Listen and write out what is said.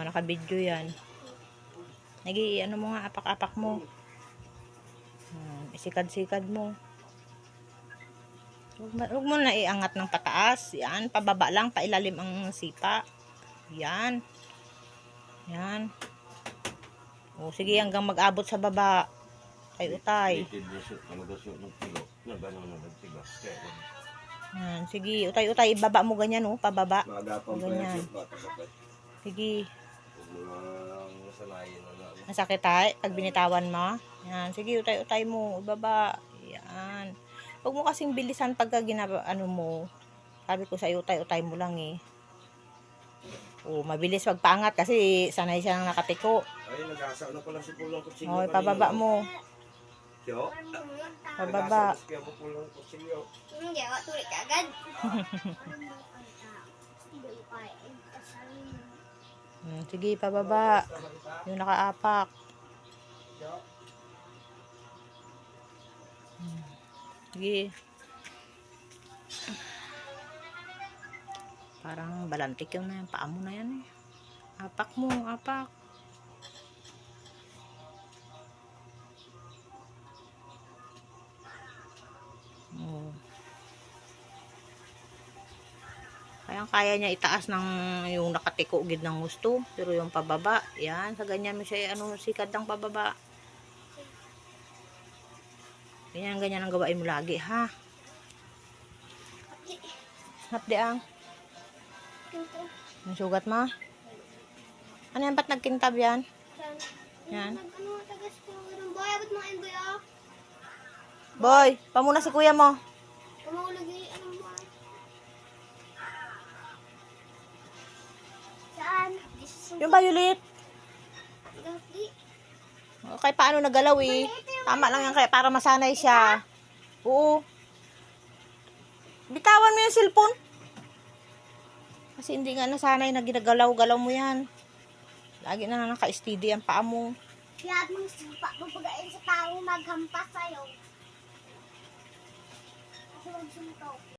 Naka-video yan. Ano mo nga, apak-apak mo. Isikad-sikad mo. Huwag mo na iangat ng pataas. Yan, pababa lang, pailalim ang sipa. Yan. Yan. O, sige, hanggang mag-abot sa baba. Utay-utay. Yan, sige, utay-utay. Ibaba mo ganyan, oh, pababa. Ganyan. Sige. Masakit tayo pag binitawan mo. Yan, sige, utay-utay mo. Ibaba. Yan. Huwag mo kasing bilisan pagka ano mo. Sabi ko sa'yo, utay-utay mo lang eh. O, mabilis magpaangat kasi sanay siya nang nakatiko. Ay, nag-asa na pala si Pulong Kutsilyo. O, pababa mo. Pababa. Hindi, tuloy ka agad. Sige, pababa. Yung nakaapak. Sige. Parang balantik yung na yan. Paa mo na yan eh. Apak mo, apak. Kaya niya itaas ng yung nakatiko gid ng gusto. Pero yung pababa, yan. Sa ganyan mo siya, sikad ng pababa. Ganyan ang gawain mo lagi, ha? Hapdi ang. Ang sugat mo? Ano yan? Ba't nagkintab yan? Yan. Boy, pamuna si kuya mo. Yung violet. Okay, paano nagalaw eh? Tama lang yan kaya para masanay siya. Oo. Bitawan mo yung cellphone. Kasi hindi nga nasanay na ginagalaw-galaw mo yan. Lagi na naka-steady ang paa mo. Kaya mong sipa, pagpagain sa tao maghampas sa'yo. Kasi magsunto.